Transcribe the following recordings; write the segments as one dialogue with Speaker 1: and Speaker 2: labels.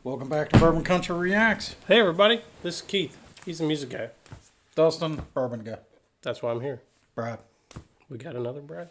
Speaker 1: Welcome back to Bourbon Country Reacts.
Speaker 2: Hey everybody, this is Keith. He's the music guy.
Speaker 1: Dustin, Bourbon guy.
Speaker 2: That's why I'm here.
Speaker 1: Brad.
Speaker 2: We got another Brad.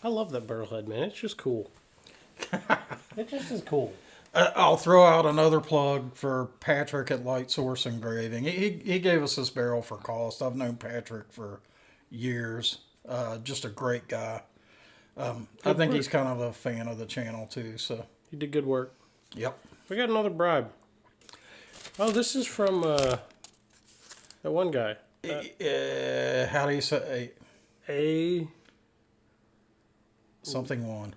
Speaker 2: I love that barrelhead, man. It's just cool. It just is cool.
Speaker 1: I'll throw out another plug for Patrick at Light Source Engraving. He gave us this barrel for cost. I've known Patrick for years. Just a great guy. I think he's kind of a fan of the channel too. So
Speaker 2: You did good work.
Speaker 1: Yep.
Speaker 2: We got another bribe. Oh, this is from that one guy.
Speaker 1: How do you say? Something one.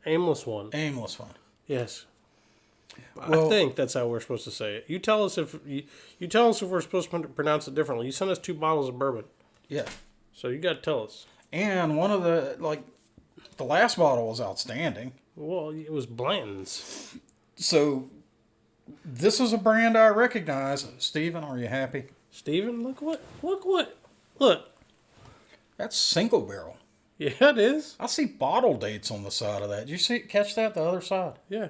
Speaker 2: Aimless one.
Speaker 1: Aimless one.
Speaker 2: Yes.
Speaker 1: Well,
Speaker 2: I think that's how we're supposed to say it. You tell us if we're supposed to pronounce it differently. You sent us 2 bottles of bourbon.
Speaker 1: Yeah.
Speaker 2: So you got to tell us.
Speaker 1: And one of the last bottle was outstanding.
Speaker 2: Well, it was Blanton's.
Speaker 1: So this is a brand I recognize. Steven, are you happy?
Speaker 2: Steven, look.
Speaker 1: That's Single Barrel.
Speaker 2: Yeah, it is.
Speaker 1: I see bottle dates on the side of that. Did you catch that the other side?
Speaker 2: Yeah.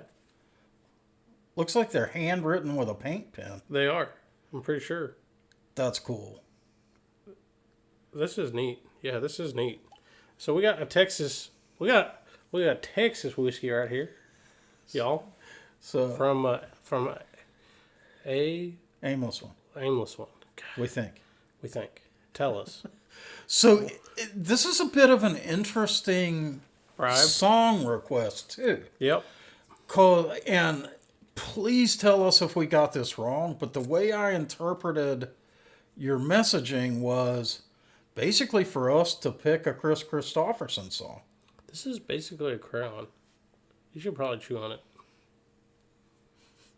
Speaker 1: Looks like they're handwritten with a paint pen.
Speaker 2: They are. I'm pretty sure.
Speaker 1: That's cool.
Speaker 2: This is neat. Yeah, this is neat. So we got a Texas. We got Texas whiskey right here, y'all.
Speaker 1: So
Speaker 2: From a
Speaker 1: aimless one.
Speaker 2: aimless one.
Speaker 1: We think.
Speaker 2: Tell us.
Speaker 1: So this is a bit of an interesting
Speaker 2: Bribe.
Speaker 1: song request too.
Speaker 2: Yep.
Speaker 1: And please tell us if we got this wrong, but the way I interpreted your messaging was basically for us to pick a Kris Kristofferson song.
Speaker 2: This is basically a crayon. You should probably chew on it.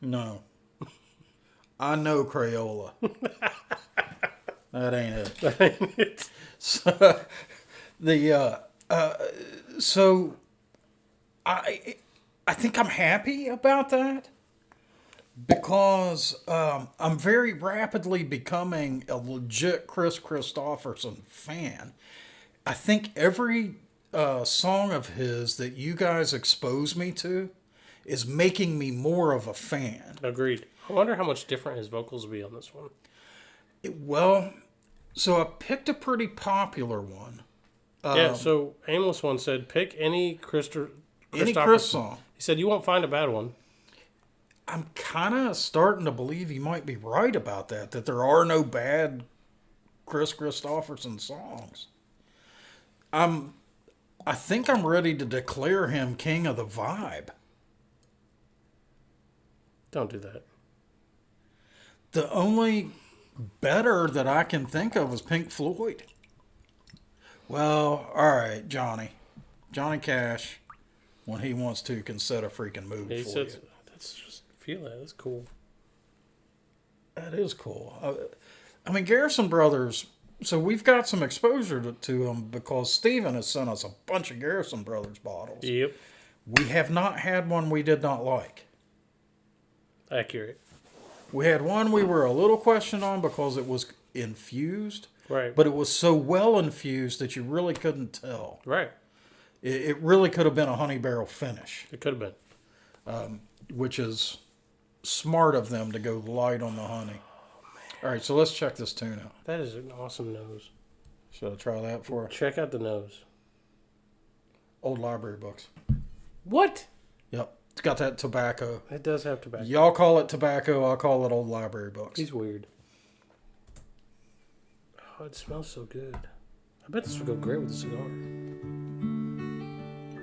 Speaker 1: No. I know Crayola. That ain't it.
Speaker 2: That ain't it.
Speaker 1: So I think I'm happy about that because I'm very rapidly becoming a legit Kris Kristofferson fan. I think every song of his that you guys expose me to is making me more of a fan.
Speaker 2: Agreed. I wonder how much different his vocals will be on this one.
Speaker 1: So I picked a pretty popular one.
Speaker 2: Yeah, so Aimless One said, pick any Kris
Speaker 1: song.
Speaker 2: He said, you won't find a bad one.
Speaker 1: I'm kind of starting to believe he might be right about that there are no bad Kris Kristofferson songs. I think I'm ready to declare him king of the vibe.
Speaker 2: Don't do that.
Speaker 1: The only better that I can think of is Pink Floyd. Well, all right, Johnny Cash, when he wants to, can set a freaking mood
Speaker 2: He
Speaker 1: for
Speaker 2: said,
Speaker 1: you.
Speaker 2: that's just feel that. That's cool.
Speaker 1: That is cool. I mean, Garrison Brothers. So we've got some exposure to them because Steven has sent us a bunch of Garrison Brothers bottles.
Speaker 2: Yep.
Speaker 1: We have not had one we did not like.
Speaker 2: Accurate.
Speaker 1: We had one we were a little questioned on because it was infused.
Speaker 2: Right.
Speaker 1: But it was so well infused that you really couldn't tell.
Speaker 2: Right.
Speaker 1: It really could have been a honey barrel finish.
Speaker 2: It could have been.
Speaker 1: Which is smart of them to go light on the honey. All right, so let's check this tune out.
Speaker 2: That is an awesome nose.
Speaker 1: Should I try that for
Speaker 2: Check out the nose.
Speaker 1: old library books?
Speaker 2: What?
Speaker 1: Yep. It's got that tobacco.
Speaker 2: It does have tobacco.
Speaker 1: Y'all call it tobacco. I'll call it old library books.
Speaker 2: He's weird. Oh, it smells so good. I bet this would go great with a cigar.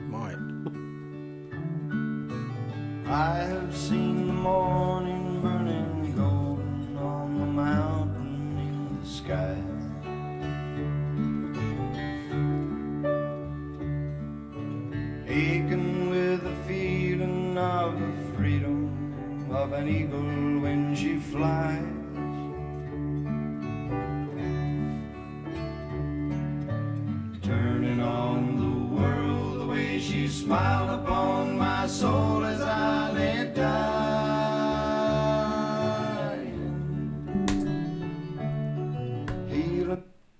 Speaker 1: Might.
Speaker 3: I have seen the morning burning golden on the mountain in the sky. Aching with the feeling of the freedom of an eagle when she flies. Turning on the world the way she smiled upon my soul as I lay dying.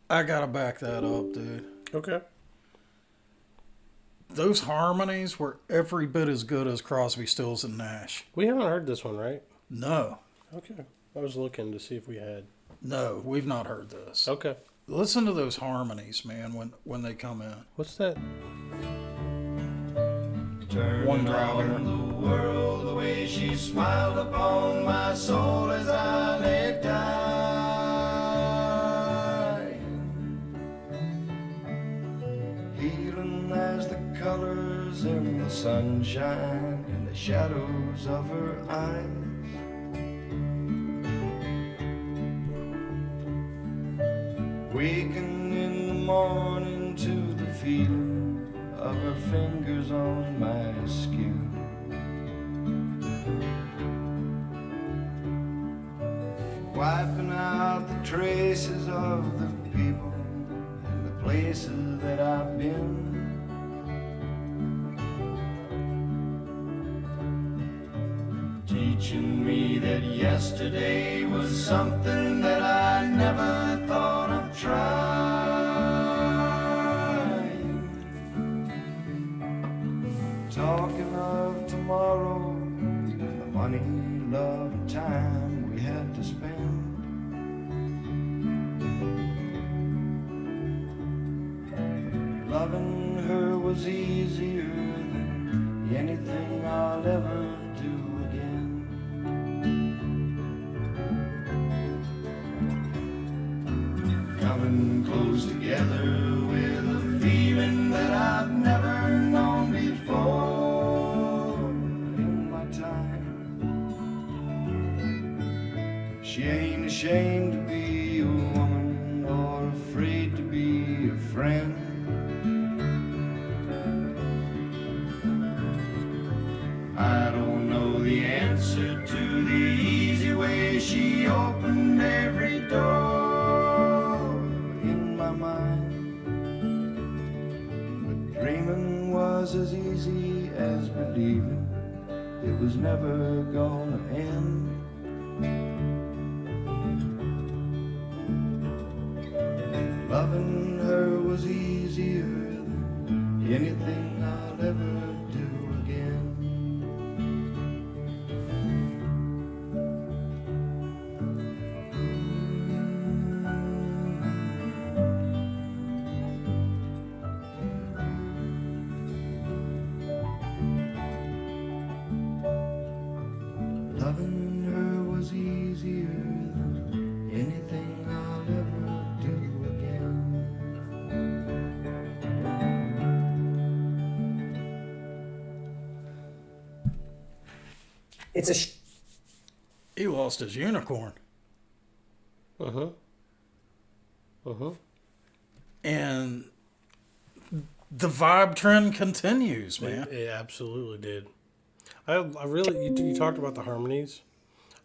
Speaker 1: I gotta back that up, dude.
Speaker 2: Okay.
Speaker 1: those harmonies were every bit as good as Crosby, Stills, and Nash.
Speaker 2: We haven't heard this one, right?
Speaker 1: No,
Speaker 2: Okay. I was looking to see if we had.
Speaker 1: no, we've not heard this.
Speaker 2: Okay.
Speaker 1: Listen to those harmonies, man, when they come in.
Speaker 2: What's that?
Speaker 3: Turning
Speaker 1: One driver.
Speaker 3: on the world the way she smiled upon my soul as I lay dying. Healing as the colors in the sunshine and the shadows of her eyes. Waking in the morning to the feeling of her fingers on my skin. Wiping out the traces of the people and the places that I've been. Teaching me that yesterday was something that I never thought of trying. Talking of tomorrow and the money, love, and time we had to spend. Loving her was easier than anything I'll ever do again. Coming close together with a feeling that I've never known before in my time. She ain't ashamed to be a woman or afraid to be a friend. I don't know the answer to the easy way she opened every door in my mind. But dreaming was as easy as believing it was never gonna end. Loving her was easier than anything I'll ever do again. Loving her was easier than anything I'll ever do again.
Speaker 4: It's a
Speaker 1: He lost his unicorn,
Speaker 2: Uh huh. Uh huh.
Speaker 1: and the vibe trend continues, man.
Speaker 2: It absolutely did. I really you talked about the harmonies.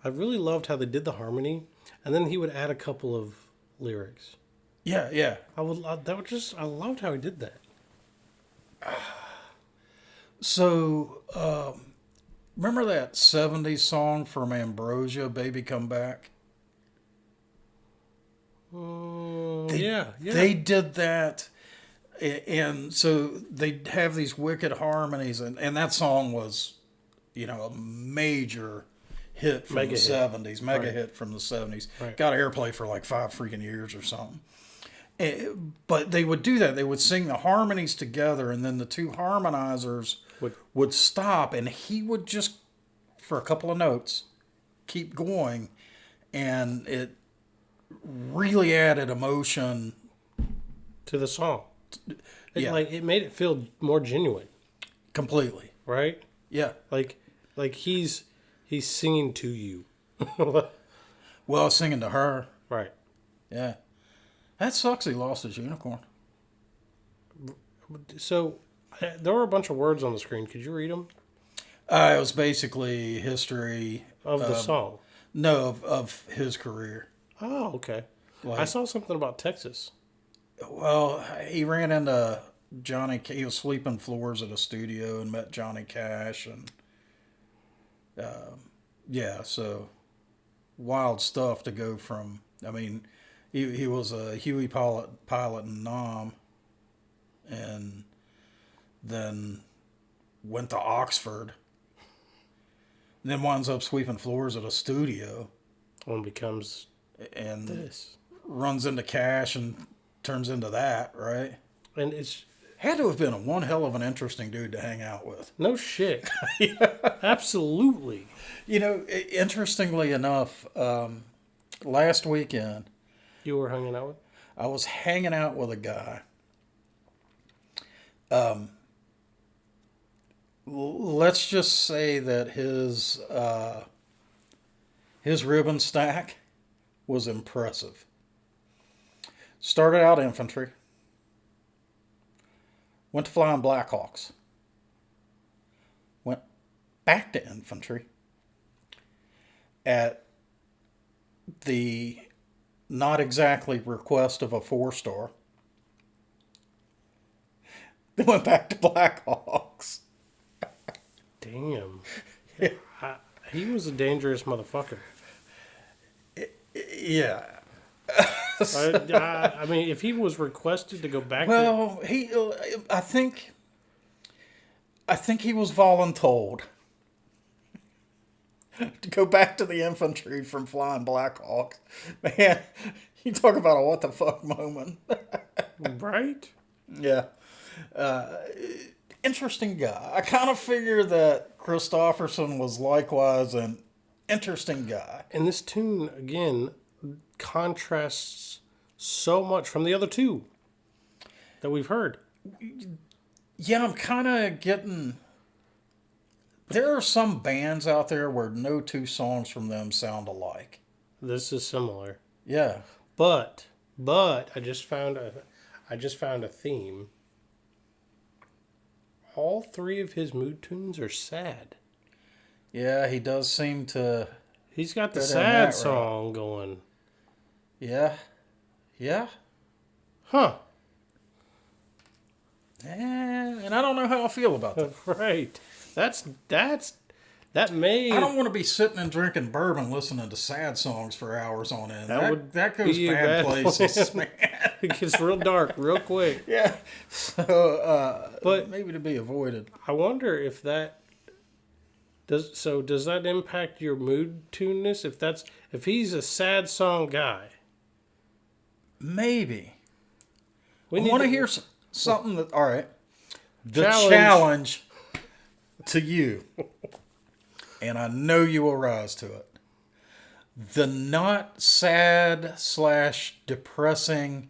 Speaker 2: I really loved how they did the harmony, and then he would add a couple of lyrics.
Speaker 1: Yeah, yeah.
Speaker 2: I loved how he did that.
Speaker 1: So, remember that 70s song from Ambrosia, Baby Come Back?
Speaker 2: Yeah.
Speaker 1: They did that. And so they'd have these wicked harmonies, and that song was, a major hit from
Speaker 2: Mega
Speaker 1: the
Speaker 2: hit.
Speaker 1: 70s, mega
Speaker 2: Right.
Speaker 1: hit from the 70s.
Speaker 2: Right.
Speaker 1: Got airplay for like 5 freaking years or something. But they would do that. They would sing the harmonies together, and then the two harmonizers would stop, and he would just, for a couple of notes, keep going, and it really added emotion.
Speaker 2: To the song.
Speaker 1: Yeah.
Speaker 2: It made it feel more genuine,
Speaker 1: Completely.
Speaker 2: right?
Speaker 1: Yeah.
Speaker 2: Like he's singing to you.
Speaker 1: Well, singing to her.
Speaker 2: Right.
Speaker 1: Yeah. That sucks he lost his unicorn.
Speaker 2: So there were a bunch of words on the screen. Could you read them?
Speaker 1: It was basically history.
Speaker 2: Of the song.
Speaker 1: No, of his career.
Speaker 2: Oh, okay.
Speaker 1: Like-
Speaker 2: I saw something about Texas.
Speaker 1: Well, he ran into Johnny. He was sweeping floors at a studio and met Johnny Cash, and yeah, so wild stuff to go from. I mean, he was a Huey pilot in Nam, and then went to Oxford, and then winds up sweeping floors at a studio.
Speaker 2: One becomes
Speaker 1: And
Speaker 2: this.
Speaker 1: runs into Cash and turns into that, right?
Speaker 2: And it's
Speaker 1: Had to have been one hell of an interesting dude to hang out with.
Speaker 2: no shit. Absolutely.
Speaker 1: You know, interestingly enough, last weekend,
Speaker 2: You were hanging out with?
Speaker 1: I was hanging out with a guy. Let's just say that his ribbon stack was impressive. Started out infantry. Went to flying Blackhawks. Went back to infantry. At the not exactly request of a 4-star. Then went back to Blackhawks.
Speaker 2: Damn. He was a dangerous motherfucker.
Speaker 1: Yeah.
Speaker 2: I mean, if he was requested to go back,
Speaker 1: Well, I think he was voluntold to go back to the infantry from flying Blackhawks. Man, you talk about a what the fuck moment.
Speaker 2: right?
Speaker 1: Yeah. Interesting guy. I kind of figure that Kristofferson was likewise an interesting guy.
Speaker 2: And this tune again contrasts so much from the other two that we've heard.
Speaker 1: Yeah, I'm kind of getting... There are some bands out there where no two songs from them sound alike.
Speaker 2: This is similar,
Speaker 1: Yeah.
Speaker 2: but I just found a theme. All three of his mood tunes are sad.
Speaker 1: Yeah, he does seem to...
Speaker 2: He's got the
Speaker 1: Go down
Speaker 2: sad
Speaker 1: that
Speaker 2: song going.
Speaker 1: Yeah. Yeah.
Speaker 2: Huh.
Speaker 1: And I don't know how I feel about that.
Speaker 2: Right. That may...
Speaker 1: I don't want to be sitting and drinking bourbon listening to sad songs for hours on end. That goes
Speaker 2: be a
Speaker 1: bad
Speaker 2: bad
Speaker 1: places,
Speaker 2: plan.
Speaker 1: man.
Speaker 2: It gets real dark real quick.
Speaker 1: Yeah. So,
Speaker 2: But-
Speaker 1: maybe to be avoided.
Speaker 2: I wonder if that does that impact your mood tuneness? If he's a sad song guy,
Speaker 1: Maybe.
Speaker 2: we
Speaker 1: I
Speaker 2: need
Speaker 1: want to hear something that... All right. The
Speaker 2: Challenge.
Speaker 1: challenge to you, and I know you will rise to it. The not sad / depressing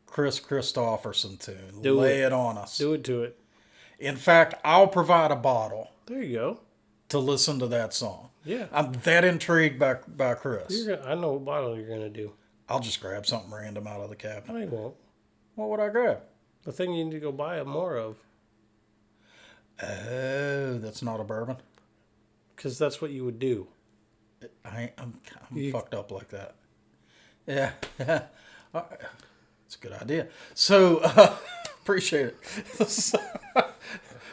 Speaker 1: Kris Kristofferson tune. Lay it on us.
Speaker 2: Do it to it.
Speaker 1: In fact, I'll provide a bottle
Speaker 2: There you go.
Speaker 1: to listen to that song.
Speaker 2: Yeah.
Speaker 1: I'm that intrigued by Kris.
Speaker 2: I know what bottle you're gonna do.
Speaker 1: I'll just grab something random out of the
Speaker 2: No,
Speaker 1: cabinet.
Speaker 2: you won't.
Speaker 1: What would I grab?
Speaker 2: The thing you need to go buy more of,
Speaker 1: Oh, that's not a bourbon.
Speaker 2: because that's what you would do.
Speaker 1: I'm fucked up like that. Yeah. It's a good idea. So, appreciate it.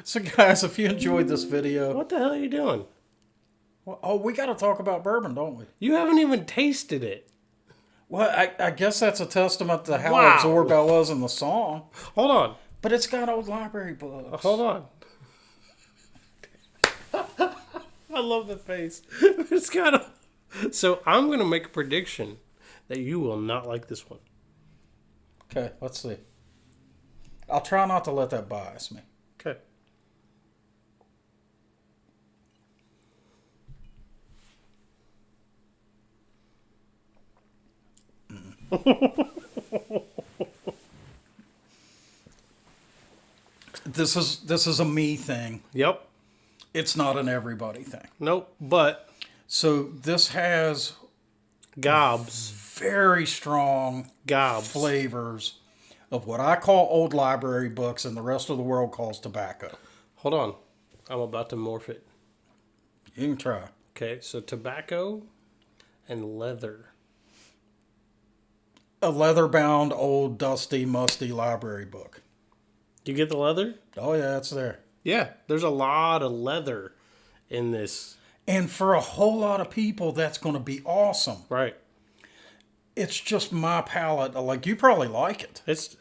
Speaker 1: So, guys, if you enjoyed this video...
Speaker 2: What the hell are you doing?
Speaker 1: Oh, we got to talk about bourbon, don't we?
Speaker 2: You haven't even tasted it.
Speaker 1: Well, I guess that's a testament to how
Speaker 2: Wow.
Speaker 1: absorbed I was in the song.
Speaker 2: Hold on.
Speaker 1: But it's got old library books.
Speaker 2: Hold on. I love the face. It's got a... So I'm going to make a prediction that you will not like this one.
Speaker 1: Okay, let's see. I'll try not to let that bias me.
Speaker 2: Okay.
Speaker 1: This is a me thing.
Speaker 2: Yep.
Speaker 1: It's not an everybody thing.
Speaker 2: Nope. But
Speaker 1: So this has
Speaker 2: gobs.
Speaker 1: very strong
Speaker 2: Gobs.
Speaker 1: flavors of what I call old library books and the rest of the world calls tobacco.
Speaker 2: Hold on. I'm about to morph it.
Speaker 1: You can try.
Speaker 2: Okay. So tobacco and leather.
Speaker 1: A leather-bound, old, dusty, musty library book.
Speaker 2: You get the leather?
Speaker 1: Oh, yeah, it's there.
Speaker 2: Yeah. There's a lot of leather in this.
Speaker 1: And for a whole lot of people, that's going to be awesome.
Speaker 2: Right.
Speaker 1: It's just my palate. Like, you probably like it.
Speaker 2: It's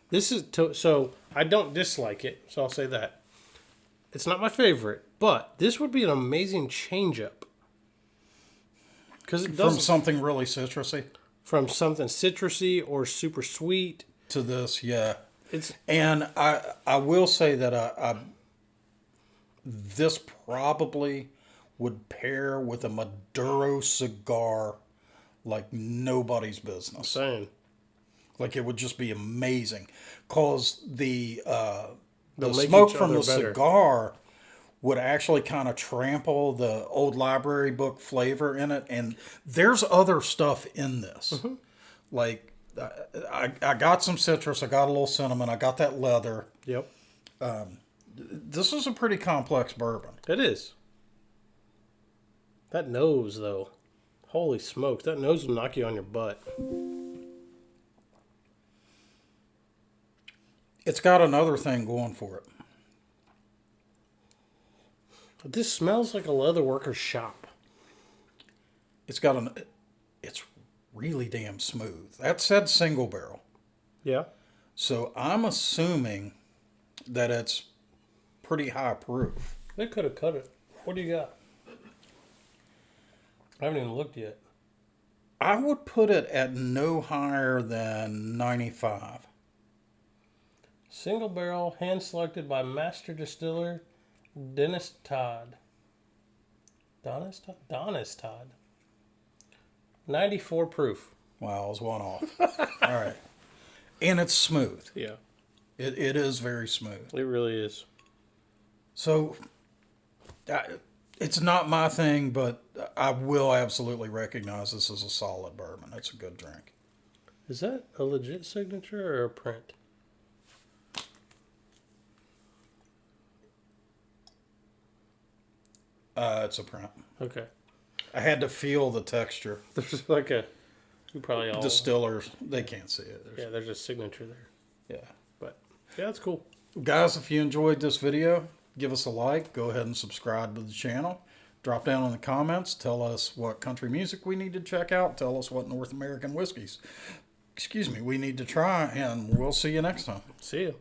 Speaker 2: This is so I don't dislike it, so I'll say that. It's not my favorite, but this would be an amazing change up. Because it
Speaker 1: From
Speaker 2: does
Speaker 1: something really citrusy
Speaker 2: from something citrusy or super sweet.
Speaker 1: to this, yeah.
Speaker 2: It's
Speaker 1: And I will say that this probably would pair with a Maduro cigar like nobody's business.
Speaker 2: saying
Speaker 1: Like it would just be amazing, cause the
Speaker 2: They'll make
Speaker 1: smoke
Speaker 2: each
Speaker 1: from the
Speaker 2: other better.
Speaker 1: cigar would actually kind of trample the old library book flavor in it, and there's other stuff in this.
Speaker 2: Mm-hmm.
Speaker 1: Like I got some citrus, I got a little cinnamon, I got that leather.
Speaker 2: Yep.
Speaker 1: This is a pretty complex bourbon.
Speaker 2: It is. That nose though. Holy smokes, that nose will knock you on your butt.
Speaker 1: It's got another thing going for it.
Speaker 2: This smells like a leather worker's shop.
Speaker 1: It's really damn smooth. That said single barrel.
Speaker 2: Yeah.
Speaker 1: So I'm assuming that it's pretty high proof.
Speaker 2: They could have cut it. What do you got? I haven't even looked yet.
Speaker 1: I would put it at no higher than 95.
Speaker 2: Single barrel, hand selected by master distiller Dennis Todd. Dennis Todd. 94 proof.
Speaker 1: Wow, I was one off. All right. And it's smooth.
Speaker 2: Yeah,
Speaker 1: It is very smooth.
Speaker 2: it really is.
Speaker 1: So it's not my thing, but I will absolutely recognize this as a solid bourbon. It's a good drink.
Speaker 2: Is that a legit signature or a print?
Speaker 1: It's a print.
Speaker 2: Okay.
Speaker 1: I had to feel the texture.
Speaker 2: There's like a... You probably all...
Speaker 1: Distillers, they can't see it.
Speaker 2: Yeah, there's a signature there.
Speaker 1: Yeah.
Speaker 2: But, yeah, that's cool.
Speaker 1: Guys, if you enjoyed this video, give us a like. Go ahead and subscribe to the channel. Drop down in the comments. Tell us what country music we need to check out. Tell us what North American whiskeys, we need to try. And we'll see you next time.
Speaker 2: See you.